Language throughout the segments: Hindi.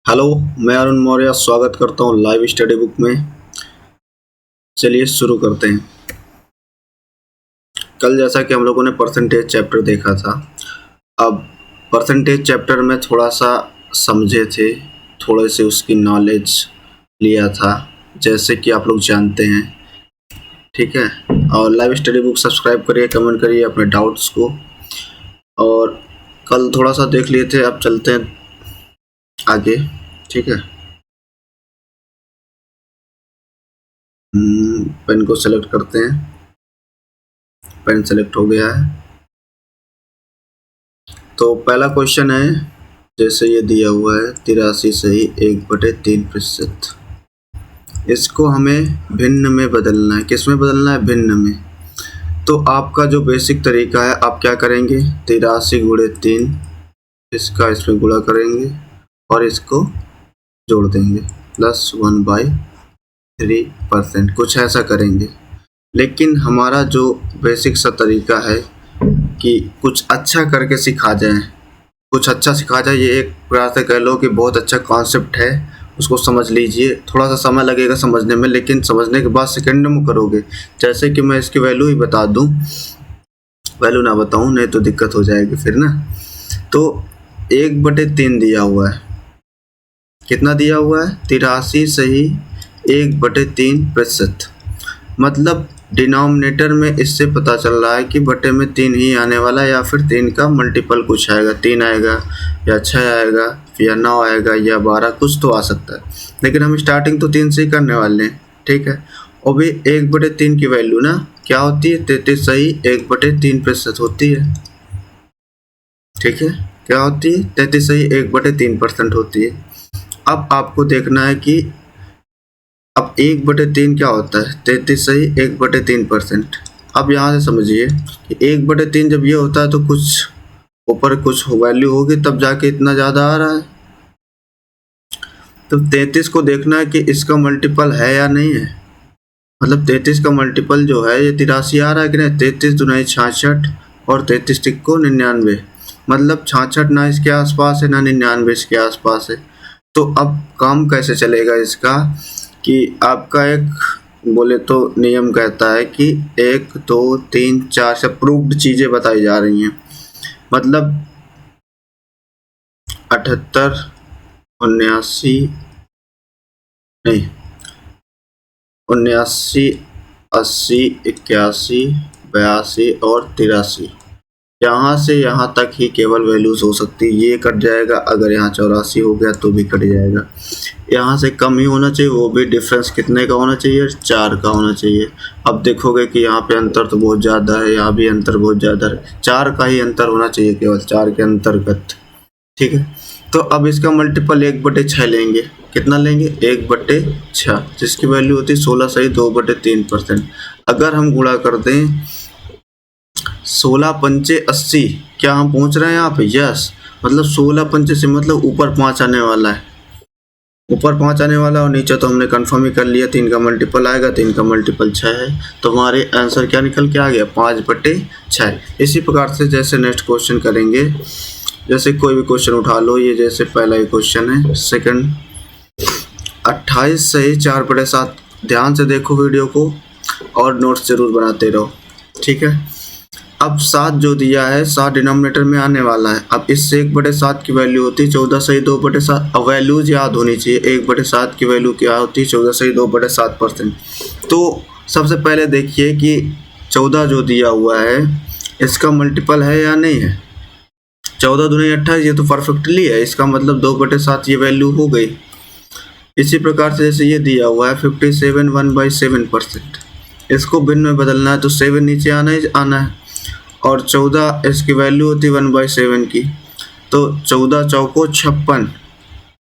हेलो, मैं अरुण मौर्य स्वागत करता हूँ लाइव स्टडी बुक में। चलिए शुरू करते हैं। कल जैसा कि हम लोगों ने परसेंटेज चैप्टर देखा था, अब परसेंटेज चैप्टर में थोड़ा सा समझे थे, थोड़े से उसकी नॉलेज लिया था, जैसे कि आप लोग जानते हैं। ठीक है, और लाइव स्टडी बुक सब्सक्राइब करिए, कमेंट करिए अपने डाउट्स को। और कल थोड़ा सा देख लिए थे, अब चलते हैं आगे। ठीक है, पेन को सेलेक्ट करते हैं। पेन सेलेक्ट हो गया है। तो पहला क्वेश्चन है, जैसे ये दिया हुआ है 83 सही 1/3%। इसको हमें भिन्न में बदलना है। किस में बदलना है? भिन्न में। तो आपका जो बेसिक तरीका है, आप क्या करेंगे? 83 गुणे 3, इसका इसमें गुणा करेंगे और इसको जोड़ देंगे, प्लस 1/3%, कुछ ऐसा करेंगे। लेकिन हमारा जो बेसिक सा तरीका है कि कुछ अच्छा करके सिखा जाए, कुछ अच्छा सिखा जाए, ये एक प्रकार से कह लो कि बहुत अच्छा कॉन्सेप्ट है, उसको समझ लीजिए। थोड़ा सा समय लगेगा समझने में, लेकिन समझने के बाद सेकंड में करोगे। जैसे कि मैं इसकी वैल्यू ही बता दूं, वैल्यू ना बताऊं नहीं तो दिक्कत हो जाएगी फिर ना। तो 1/3 दिया हुआ है। कितना दिया हुआ है? 83 सही 1/3%। मतलब डिनोमिनेटर में इससे पता चल रहा है कि बटे में 3 ही आने वाला है, या फिर 3 का मल्टीपल कुछ आएगा। 3 आएगा या 6 आएगा या 9 आएगा या 12, कुछ तो आ सकता है। लेकिन हम स्टार्टिंग तो 3 से ही करने वाले हैं। ठीक है, और भी 1/3 की वैल्यू ना क्या होती है? 33 सही 1/3% होती है। ठीक है, क्या होती है? 33 सही 1/3% होती है। अब आपको देखना है कि अब 1/3 क्या होता है? 33 सही 1/3%। अब यहाँ से समझिए कि 1/3 जब ये होता है तो कुछ ऊपर कुछ वैल्यू होगी, तब जाके इतना ज़्यादा आ रहा है। तो 33 को देखना है कि इसका मल्टीपल है या नहीं है। मतलब 33 का मल्टीपल जो है ये 83 आ रहा है कि नहीं? 33 दुनाई 66 और 33 तिक्को 99। मतलब 66 ना इसके आसपास है ना 99 इसके आसपास है। तो अब काम कैसे चलेगा इसका कि आपका एक बोले तो नियम कहता है कि 1 2 3 4 से प्रूव्ड चीज़ें बताई जा रही हैं। मतलब 78 79 नहीं 79 80 81 82 और 83, यहाँ से यहाँ तक ही केवल वैल्यूज हो सकती है। ये कट जाएगा, अगर यहाँ 84 हो गया तो भी कट जाएगा। यहाँ से कम ही होना चाहिए, वो भी डिफरेंस कितने का होना चाहिए? 4 का होना चाहिए। अब देखोगे कि यहाँ पे अंतर तो बहुत ज़्यादा है, यहाँ भी अंतर बहुत ज़्यादा है। 4 का ही अंतर होना चाहिए, केवल 4 के अंतर्गत। ठीक है, तो अब इसका मल्टीपल 1/6 लेंगे। कितना लेंगे? 1/6, जिसकी वैल्यू होती है 16 सही 2/3%। अगर हम गुणा कर दें 16 पंचे 80, क्या हम पहुंच रहे हैं यहाँ पे? यस। मतलब 16 पंचे से मतलब ऊपर 5 आने वाला है, ऊपर 5 आने वाला, और नीचे तो हमने कंफर्म ही कर लिया 3 का मल्टीपल आएगा। 3 का मल्टीपल 6 है, तो हमारे आंसर क्या निकल के आ गया? 5/6। इसी प्रकार से जैसे नेक्स्ट क्वेश्चन करेंगे, जैसे कोई भी क्वेश्चन उठा लो, ये जैसे पहला ही क्वेश्चन है सेकंड, 28 सही 4/7। ध्यान से देखो वीडियो को और नोट्स जरूर बनाते रहो। ठीक है, अब 7 जो दिया है 7 डिनोमिनेटर में आने वाला है। अब इससे 1/7 की वैल्यू होती है 14 सही 2/7। अब वैल्यूज याद होनी चाहिए। 1/7 की वैल्यू क्या होती है? 14 सही 2/7%। तो सबसे पहले देखिए कि 14 जो दिया हुआ है इसका मल्टीपल है या नहीं है। 14 दूनी 28, ये तो परफेक्टली है, इसका मतलब 2/7 ये वैल्यू हो गई। इसी प्रकार से जैसे ये दिया हुआ है 57 1/7%, इसको भिन्न में बदलना है तो 7 नीचे आना ही आना है, और 14 इसकी वैल्यू होती है 1/7 की। तो 14 चौको 56,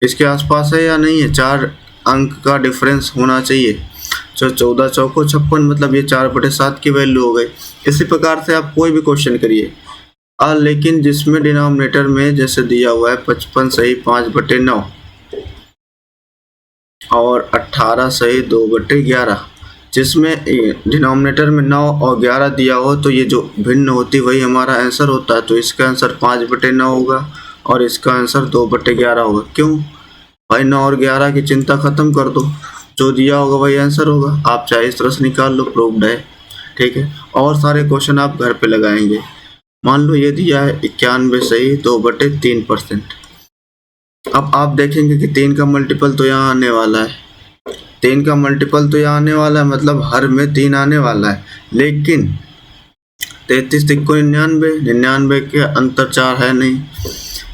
इसके आसपास है या नहीं है? 4 अंक का डिफरेंस होना चाहिए। तो 14 चौको 56, मतलब ये 4/7 की वैल्यू हो गई। इसी प्रकार से आप कोई भी क्वेश्चन करिए, लेकिन जिसमें डिनोमिनेटर में जैसे दिया हुआ है 55 सही 5/9 और 18 सही 2/11, जिसमें डिनोमिनेटर में 9 और 11 दिया हो तो ये जो भिन्न होती वही हमारा आंसर होता है। तो इसका आंसर 5/9 होगा और इसका आंसर 2/11 होगा। क्यों? भाई 9 और 11 की चिंता खत्म कर दो, जो दिया होगा वही आंसर होगा। आप चाहे इस तरह से निकाल लो, प्रूव्ड है। ठीक है, और सारे क्वेश्चन आप घर पे लगाएंगे। मान लो ये दिया है 91 सही 2/3%। अब आप देखेंगे कि 3 का मल्टीपल तो यहाँ आने वाला है, 3 का मल्टीपल तो यहाँ आने वाला है, मतलब हर में 3 आने वाला है। लेकिन 33 तिक्को 99 के अंतर 4 है नहीं,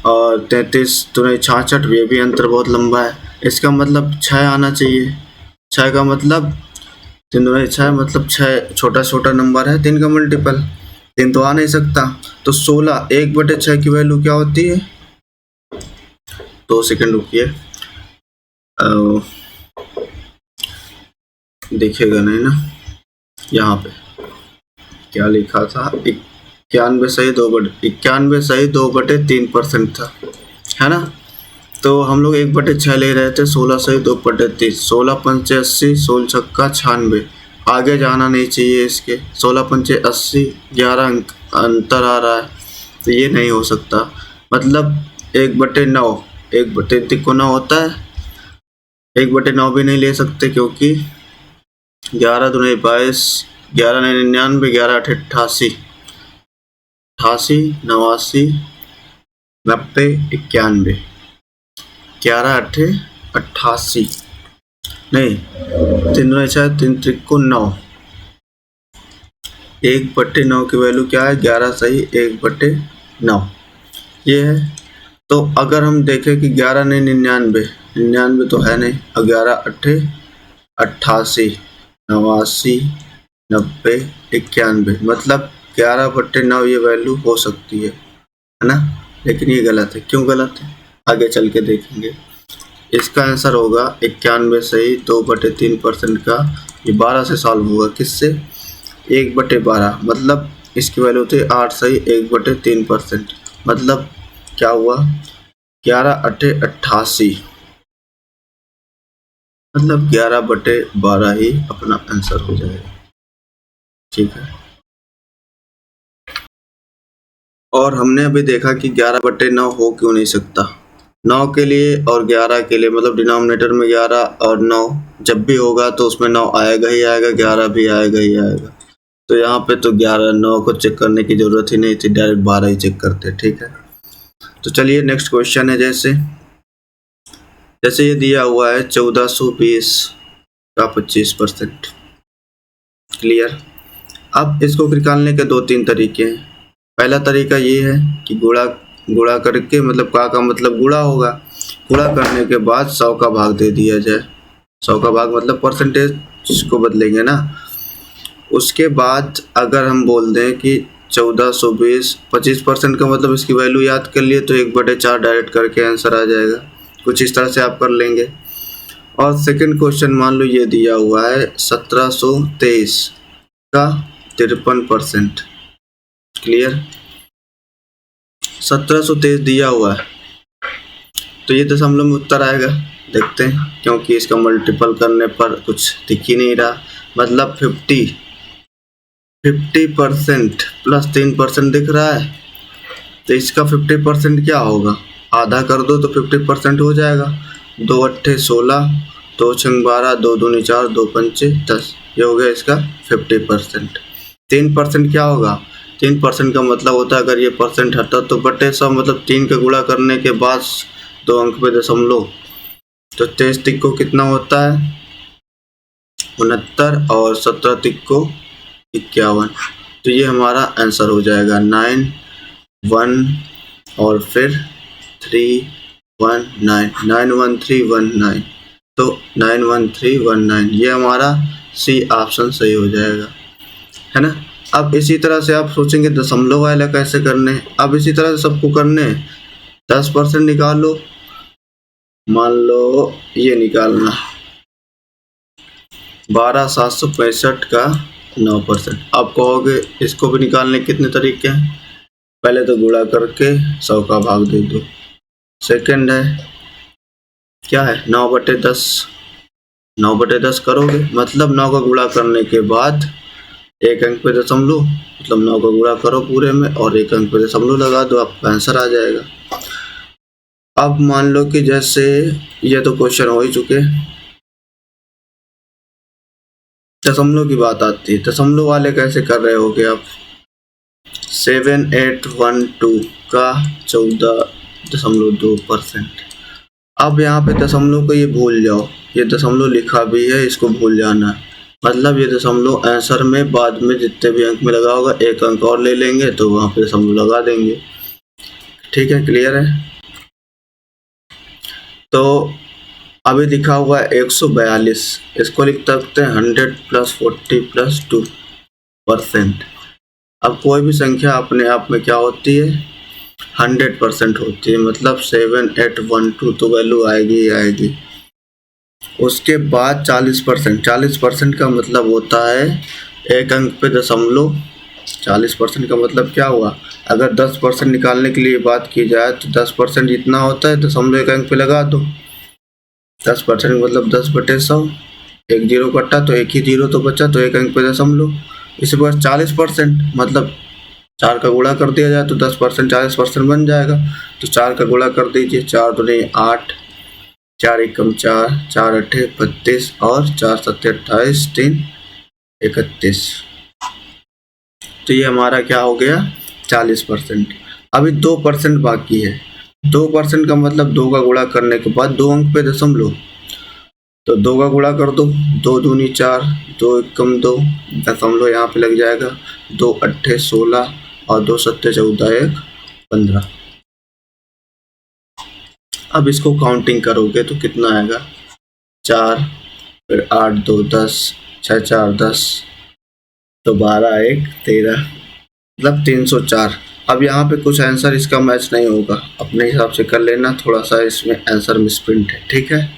और 33 तो नहीं 66, ये भी अंतर बहुत लंबा है। इसका मतलब 6 आना चाहिए। 6 का मतलब 3 दूनी 6, मतलब 6 छोटा छोटा नंबर है 3 का मल्टीपल, 3 तो आ नहीं सकता। तो 16 1/6 की वैल्यू क्या होती है? 2 सेकंड रुकिए, दिखेगा नहीं ना, यहाँ पे क्या लिखा था, 91 सही 2/3% था, है ना। तो हम लोग 1/6 ले रहे थे, 16 सही 2/3, 16 पंचे 80, 16 छक्का 96, आगे जाना नहीं चाहिए इसके, 16 पंचे 80, 11 अंक अंतर आ रहा है, तो ये नहीं हो सकता। मतलब 1/9, 1/3 को 9 होता है, 1/9 भी नहीं ले सकते, क्योंकि 11 दूनी 22, 11 नहीं 99, 11 8 88, 88, 89, 90, 91, 11 8 88, नहीं 3 दूनी 6, 3 त्रिको 9, 1/9 की वैल्यू क्या है? 11 सही 1/9 ये है। तो अगर हम देखें कि 11 नहीं 99, 99 तो है नहीं, और 11 8 88, 89, 90, 91, मतलब 11/9 ये वैल्यू हो सकती है ना। लेकिन ये गलत है। क्यों गलत है? आगे चल के देखेंगे। इसका आंसर होगा 91 सही 2/3% का, ये 12 से सॉल्व होगा। किससे? 1/12, मतलब इसकी वैल्यू होती है 8 सही 1/3%, मतलब क्या हुआ? 11 8 88, मतलब 11/12 ही अपना आंसर हो जाएगा। ठीक है, और हमने अभी देखा कि 11/9 हो क्यों नहीं सकता। 9 के लिए और 11 के लिए, मतलब डिनोमिनेटर में 11 और 9 जब भी होगा तो उसमें 9 आएगा ही आएगा, 11 भी आएगा ही आएगा। तो यहाँ पे तो 11 9 को चेक करने की जरूरत ही नहीं थी, डायरेक्ट 12 ही चेक करते। ठीक है, तो चलिए नेक्स्ट क्वेश्चन है। जैसे ये दिया हुआ है 1420 का 25%। क्लियर। अब इसको निकालने के 2-3 तरीके हैं। पहला तरीका ये है कि गुणा करके, मतलब का मतलब गुणा होगा, गुणा करने के बाद 100 का भाग दे दिया जाए। 100 का भाग मतलब परसेंटेज को बदलेंगे ना। उसके बाद अगर हम बोल दें कि 1420 25% का मतलब इसकी वैल्यू याद कर लिए, तो 1/4 डायरेक्ट करके आंसर आ जाएगा। कुछ इस तरह से आप कर लेंगे। और सेकंड क्वेश्चन मान लो ये दिया हुआ है 1723 का 53%। क्लियर। 1723 दिया हुआ है, तो ये दशमलव में उत्तर आएगा। देखते हैं, क्योंकि इसका मल्टीपल करने पर कुछ दिख ही नहीं रहा। मतलब 50% प्लस 3% दिख रहा है, तो इसका 50% क्या होगा? आधा कर दो तो 50% हो जाएगा। 2 8 16, 2 6 12, 2 दूनी 4, 2 पंचे 10, ये हो गया इसका 50%। 3% क्या होगा? 3% का मतलब होता है, अगर ये परसेंट हटा तो बटे 100, मतलब 3 का गुणा करने के बाद 2 अंक पे दशमलव, तो 23 तिक्को कितना होता है? 69, और 17 तिक्को 51, तो ये हमारा आंसर हो जाएगा 9 1 और फिर 319, 91319, तो 91319 ये हमारा सी ऑप्शन सही हो जाएगा, है ना। अब इसी तरह से आप सोचेंगे दशमलव वाला कैसे करने। अब इसी तरह से सबको करने। 10% निकालो, मान लो ये निकालना 12,765 का 9%। आप कहोगे इसको भी निकालने कितने तरीके हैं? पहले तो गुणा करके 100 का भाग दे दो। सेकंड है क्या है? 9/10, 9/10 करोगे, मतलब 9 का गुणा करने के बाद 1 अंक पे दशमलव, मतलब 9 का गुणा करो पूरे में और 1 अंक पे दशमलव लगा दो, आपका आंसर आ जाएगा। अब मान लो कि जैसे ये तो क्वेश्चन हो ही चुके, दशमलव की बात आती है। दशमलव वाले कैसे कर रहे होगे आप? 7812 का 14.2%। अब यहाँ पे दशमलव को ये भूल जाओ, ये दशमलव लिखा भी है, इसको भूल जाना। मतलब ये दशमलव आंसर में बाद में जितने भी अंक में लगा होगा एक अंक और ले लेंगे तो वहाँ पे दशमलव लगा देंगे। ठीक है, क्लियर है? तो अभी लिखा हुआ है 142, इसको लिख सकते हैं 100 + 40 + 2%। अब कोई भी संख्या अपने आप में क्या होती है? 100% होती है, मतलब 7812 तो वैल्यू आएगी ही आएगी। उसके बाद 40%, 40% का मतलब होता है एक अंक पे दशमलव। 40% का मतलब क्या हुआ? अगर 10% निकालने के लिए बात की जाए तो 10% जितना होता है दशमलव एक अंक पे लगा दो। 10% मतलब 10/100, एक जीरो कटा तो एक ही जीरो तो बचा, तो एक अंक पे दशमलव। इसी प्रकार 40% मतलब 4 का गुणा कर दिया जाए तो 10% 40% बन जाएगा। तो 4 का गुणा कर दीजिए, 4 दूनी 8, 4 एकम 4, 4 अठे 32 और 4 सत्ते 28, 3 31। तो ये हमारा क्या हो गया? 40%। अभी 2% बाकी है। 2% का मतलब 2 का गुणा करने के बाद 2 अंक पे दशमलव, तो 2 का गुणा कर दो, 2 दूनी 4, 2 एकम 2, दशमलव यहाँ पे लग जाएगा, 2 अट्ठे 16 और 2 सत्ते 14, 1 15। अब इसको काउंटिंग करोगे तो कितना आएगा? 4, फिर 8 2 10, 6 4 10, तो 12 1 13, मतलब 304। अब यहाँ पे कुछ आंसर इसका मैच नहीं होगा, अपने हिसाब से कर लेना, थोड़ा सा इसमें आंसर मिसप्रिंट है, ठीक है?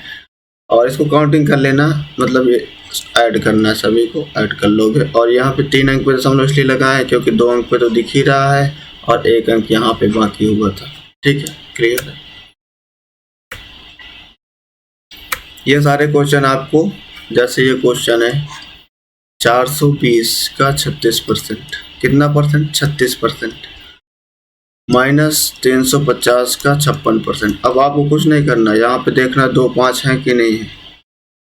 और इसको काउंटिंग कर लेना, मतलब ये ऐड करना है, सभी को ऐड कर लोगे। और यहाँ पे 3 अंक पे दशमलव इसलिए लगा है क्योंकि 2 अंक पे तो दिख ही रहा है और 1 अंक यहाँ पे बाकी हुआ था। ठीक है, क्लियर है? ये सारे क्वेश्चन आपको, जैसे ये क्वेश्चन है 420 का 36%, कितना परसेंट? 36%। -350 का 56%। अब आपको कुछ नहीं करना, यहाँ पे देखना 2 5 है कि नहीं है।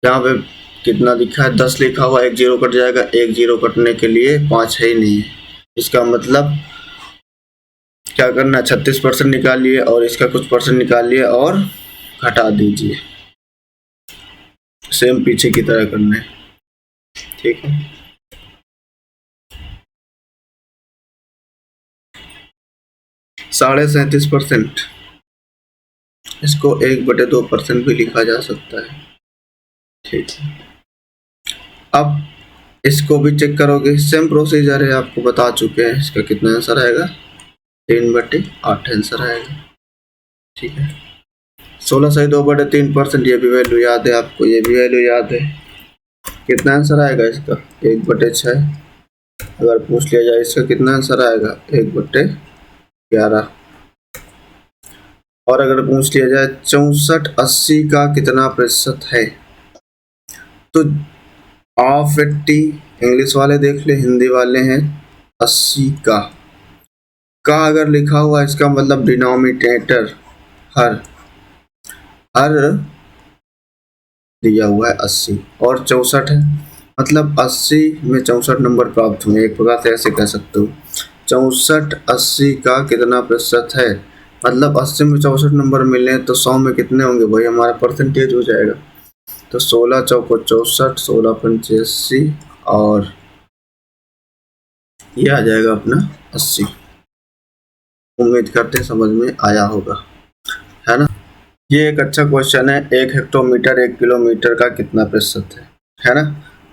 यहाँ पे कितना लिखा है? 10 लिखा हुआ, एक जीरो कट जाएगा, एक जीरो कटने के लिए 5 है ही नहीं है। इसका मतलब क्या करना है? 36% निकालिए और इसका कुछ परसेंट निकालिए और घटा दीजिए, सेम पीछे की तरह करना है। ठीक है, 37.5%, इसको 1/2% भी लिखा जा सकता है। ठीक है, अब इसको भी चेक करोगे, सेम प्रोसीजर है, आपको बता चुके हैं। इसका कितना आंसर आएगा? 3/8 आंसर आएगा। ठीक है, 16 सही 2/3%, ये भी वैल्यू याद है आपको, ये भी वैल्यू याद है। कितना आंसर आएगा इसका? 1/6। अगर पूछ लिया जाए इसका कितना आंसर आएगा? 1/11। और अगर पूछ लिया जाए 64/80 का कितना प्रतिशत है, तो ऑफ 80 इंग्लिश वाले देख ले, हिंदी वाले हैं 80 का अगर लिखा हुआ इसका मतलब डिनोमिनेटर हर दिया हुआ है 80 और 64 है, मतलब 80 में 64 नंबर प्राप्त हुए, एक प्रकार से ऐसे कह सकते हो। 64/80 का कितना प्रतिशत है, मतलब 80 में 64 नंबर मिले तो 100 में कितने होंगे भाई? हमारा परसेंटेज हो जाएगा। तो 16 चौको 64, 16 पंचे 80 और ये आ जाएगा अपना 80। उम्मीद करते समझ में आया होगा, है ना? ये एक अच्छा क्वेश्चन है, 1 हेक्टोमीटर 1 किलोमीटर का कितना प्रतिशत है ना?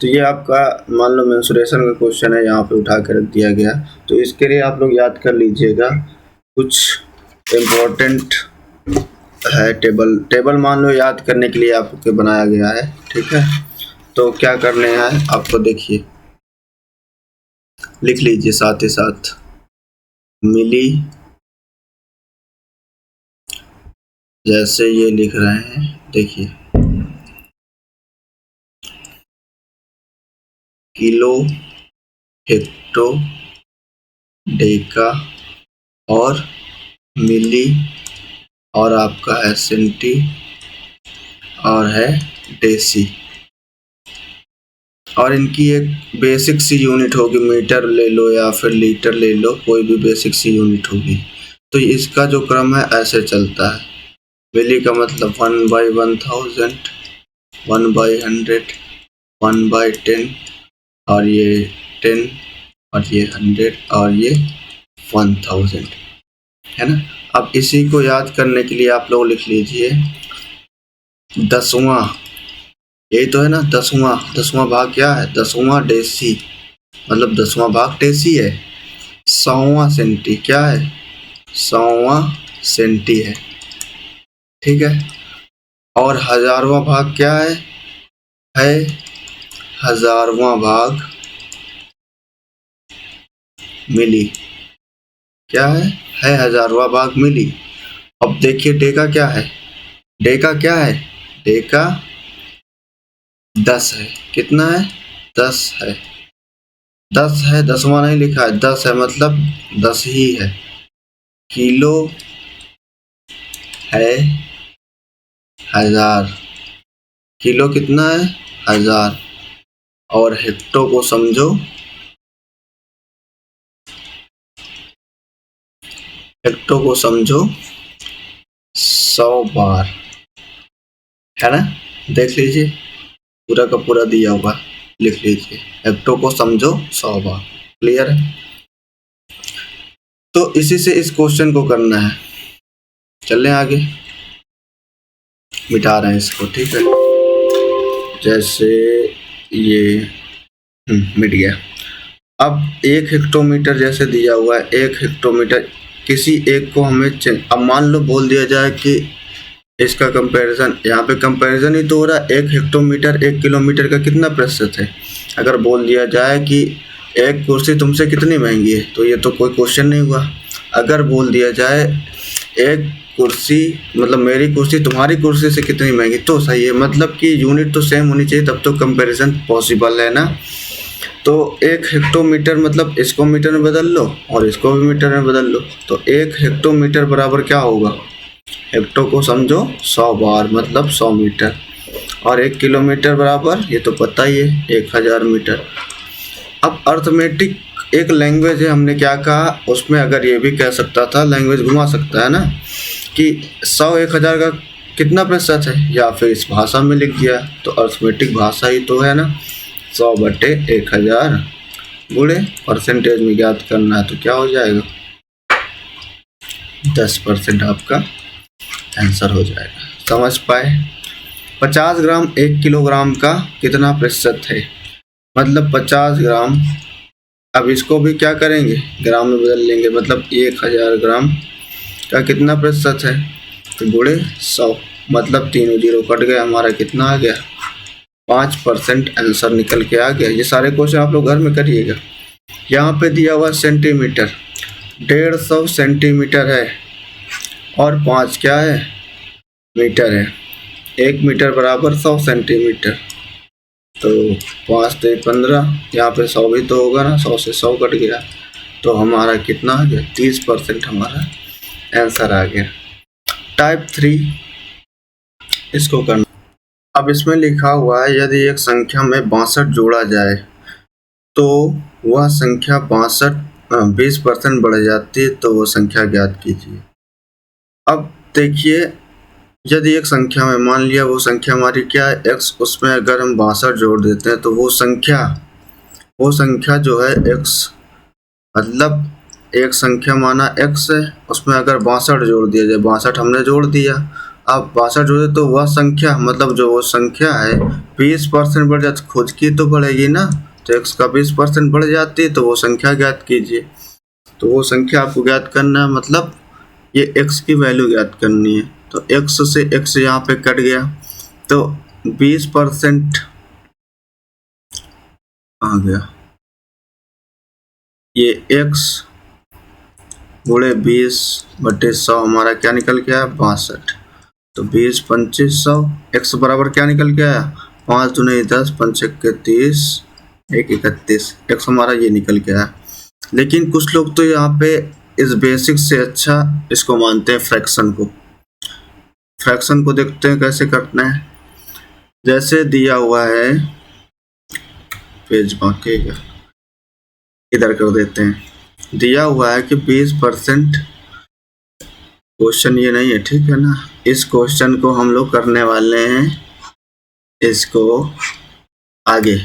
तो ये आपका मान लो मेंसुरेशन का क्वेश्चन है, यहाँ पे उठा के रख दिया गया। तो इसके लिए आप लोग याद कर लीजिएगा, कुछ इम्पोर्टेंट है टेबल मान लो याद करने के लिए आपको बनाया गया है। ठीक है, तो क्या करने हैं आपको, देखिए लिख लीजिए साथ ही साथ, मिली, जैसे ये लिख रहे हैं देखिए, किलो, हेक्टो, डेका और मिली और आपका है सेंटी और है डेसी। और इनकी एक बेसिक सी यूनिट होगी, मीटर ले लो या फिर लीटर ले लो, कोई भी बेसिक सी यूनिट होगी। तो इसका जो क्रम है ऐसे चलता है। मिली का मतलब 1/1000, 1/100, 1/10 और ये 10 और ये 100 और ये 1000, है ना। अब इसी को याद करने के लिए आप लोग लिख लीजिए 10वां, यही तो है ना 10वां भाग क्या है, 10वां डेसी, मतलब 10वां भाग डेसी है। 100वां सेंटी क्या है, 100वां सेंटी है, ठीक है। और 1000वां भाग क्या है 1000वां भाग मिली, क्या है 1000वां भाग मिली। अब देखिए डेका क्या है, डेका क्या है, डेका 10 है, कितना है 10 है, 10 है, 10वां नहीं लिखा है, 10 है मतलब 10 ही है। किलो है 1000, किलो कितना है 1000। और हेक्टो को समझो, हेक्टो को समझो 100 बार, है ना। देख लीजिए पूरा का पूरा दिया हुआ, लिख लीजिए हेक्टो को समझो 100 बार। क्लियर है। तो इसी से इस क्वेश्चन को करना है। चलें आगे, मिटा रहे हैं इसको, ठीक है। जैसे ये मिट गया। अब 1 हेक्टोमीटर जैसे दिया हुआ है, 1 हेक्टोमीटर किसी एक को हमें अब मान लो बोल दिया जाए कि इसका कंपैरिजन, यहाँ पे कंपैरिजन ही तो हो रहा है, 1 हेक्टोमीटर 1 किलोमीटर का कितना प्रतिशत है। अगर बोल दिया जाए कि एक कुर्सी तुमसे कितनी महंगी है तो ये तो कोई क्वेश्चन नहीं हुआ। अगर बोल दिया जाए एक कुर्सी मतलब मेरी कुर्सी तुम्हारी कुर्सी से कितनी महंगी तो सही है, मतलब कि यूनिट तो सेम होनी चाहिए, तब तो कंपैरिजन पॉसिबल है ना। तो 1 हेक्टोमीटर मतलब इसको मीटर में बदल लो और इसको भी मीटर में बदल लो, तो 1 हेक्टोमीटर बराबर क्या होगा, हेक्टो को समझो 100 बार मतलब 100 मीटर। और 1 किलोमीटर बराबर ये तो पता ही है 1000 मीटर। अब अर्थमेटिक एक लैंग्वेज है, हमने क्या कहा उसमें, अगर ये भी कह सकता था, लैंग्वेज घुमा सकता है ना, कि 100 1000 का कितना प्रतिशत है, या फिर इस भाषा में लिख दिया, तो अर्थमेटिक भाषा ही तो है ना। 100/1000 गुणे परसेंटेज में ज्ञात करना है तो क्या हो जाएगा 10% आपका आंसर हो जाएगा। समझ पाए। 50 ग्राम 1 किलोग्राम का कितना प्रतिशत है, मतलब 50 ग्राम, अब इसको भी क्या करेंगे ग्राम में बदल लेंगे, मतलब 1000 ग्राम का कितना प्रतिशत है, तो गुणे 100, मतलब 3 0 कट गया, हमारा कितना आ गया 5% आंसर निकल के आ गया। ये सारे क्वेश्चन आप लोग घर में करिएगा। यहाँ पे दिया हुआ सेंटीमीटर, 150 सेंटीमीटर है और 5 क्या है मीटर है, 1 मीटर बराबर 100 सेंटीमीटर, तो 5 से 15, यहाँ पे 100 भी तो होगा ना, 100 से 100 कट गया, तो हमारा कितना आ गया 30% हमारा आंसर आ गया। टाइप 3 इसको करना। अब इसमें लिखा हुआ है यदि एक संख्या में 62 जोड़ा जाए तो वह संख्या 20% बढ़ जाती है, तो वो संख्या ज्ञात कीजिए। अब देखिए यदि एक संख्या में मान लिया वो संख्या हमारी क्या है x, उसमें अगर हम 62 जोड़ देते हैं तो वो संख्या जो है x, मतलब एक संख्या माना x है, उसमें अगर 62 जोड़ दिया जाए, 62 हमने जोड़ दिया, अब 62 जोड़े तो वह संख्या मतलब जो वो संख्या है 20% बढ़ जाती, खुद की तो बढ़ेगी ना, तो x का 20% बढ़ जाती है, तो वो संख्या ज्ञात कीजिए। तो वो संख्या आपको ज्ञात करना है, मतलब ये x की वैल्यू ज्ञात करनी है। तो x से x यहाँ पे कट गया तो 20% आ गया, ये x गुणे 20/100 हमारा क्या निकल के आया 62, तो 20 25 100, x बराबर क्या निकल के आया 5 दूने 10 5 1 30 1 31, x हमारा ये निकल के आया। लेकिन कुछ लोग तो यहाँ पे इस बेसिक से अच्छा इसको मानते हैं फ्रैक्शन को, फ्रैक्शन को देखते हैं कैसे करना है। जैसे दिया हुआ है, पेज बांकेगा, इधर कर देते हैं। दिया हुआ है कि 20%, क्वेश्चन ये नहीं है, ठीक है ना। इस क्वेश्चन को हम लोग करने वाले हैं, इसको आगे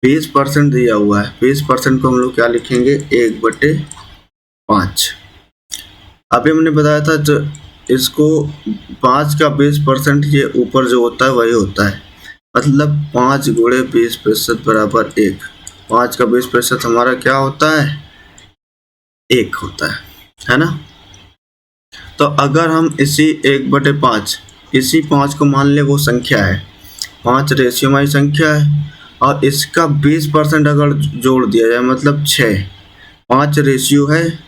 20% दिया हुआ है। 20% को हम लोग क्या लिखेंगे, 1/5। अभी हमने बताया था जो इसको 5 का 20% ये ऊपर जो होता है वही होता है, मतलब 5 गुणे 20% बराबर 1। 5 का 20% हमारा क्या होता है, 1 होता है ना। तो अगर हम इसी 1/5, इसी 5 को मान ले वो संख्या है, 5 रेशियोमय संख्या है, और इसका 20% अगर जोड़ दिया जाए मतलब 6, 5 रेशियो है,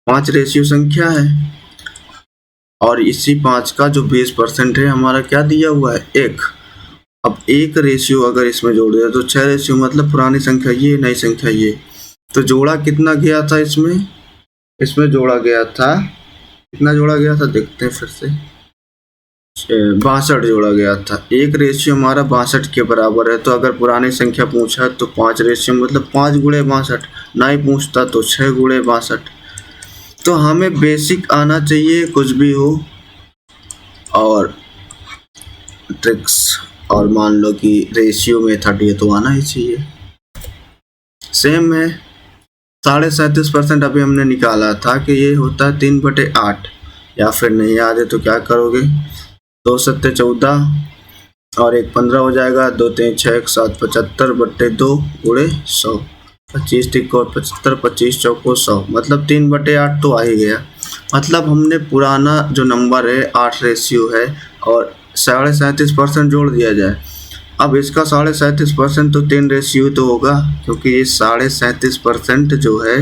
5 रेशियो संख्या है, और इसी 5 का जो 20% है हमारा क्या दिया हुआ है, 1। अब 1 रेशियो अगर इसमें जोड़ दिया तो 6 रेशियो, मतलब पुरानी संख्या ये, नई संख्या ये। तो जोड़ा कितना गया था इसमें जोड़ा गया था, कितना जोड़ा गया था देखते हैं फिर से, 62 जोड़ा गया था। 1 रेशियो हमारा 62 के बराबर है। तो अगर पुरानी संख्या पूछा तो 5 रेशियो मतलब 5 गुणे 62, नहीं पूछता तो 6 गुणे 62। तो हमें बेसिक आना चाहिए कुछ भी हो, और ट्रिक्स, और मान लो कि रेशियो मेथड ये तो आना ही चाहिए। सेम है 37% अभी हमने निकाला था कि ये होता है 3/8, या फिर नहीं याद है तो क्या करोगे, 2 7 14 और 1 15 हो जाएगा, 2 3 6 1 7 75/2 गुणे 100, 25 टिक और 75, 25 चौको 100, मतलब 3/8 तो आ ही गया। मतलब हमने पुराना जो नंबर है 8 रेशियो है और 37.5% जोड़ दिया जाए। अब इसका 37.5% तो 3 रेशियो तो होगा, क्योंकि ये 37.5% जो है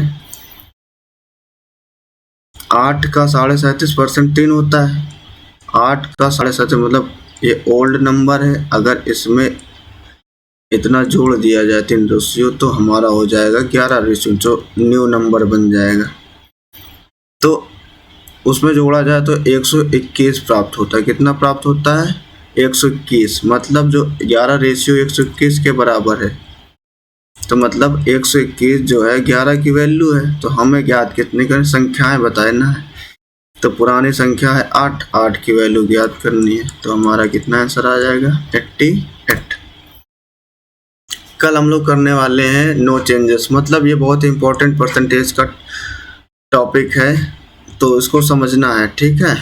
8 का 37.5% 3 होता है। 8 का 37 मतलब ये ओल्ड नंबर है, अगर इसमें इतना जोड़ दिया जाए 3 रेशियो तो हमारा हो जाएगा 11 रेशियो, जो न्यू नंबर बन जाएगा। तो उसमें जोड़ा जाए तो 121 प्राप्त होता है। कितना प्राप्त होता है, 121, मतलब जो 11 रेशियो 121 के बराबर है। तो मतलब 121 जो है 11 की वैल्यू है। तो हमें ज्ञात कितनी करनी, संख्याएं बताना है। तो पुरानी संख्या है 8, 8 की वैल्यू ज्ञात करनी है। तो हमारा कितना आंसर आ जाएगा, 88। कल हम लोग करने वाले हैं नो चेंजेस, मतलब ये बहुत इंपॉर्टेंट परसेंटेज का टॉपिक है, तो इसको समझना है, ठीक है।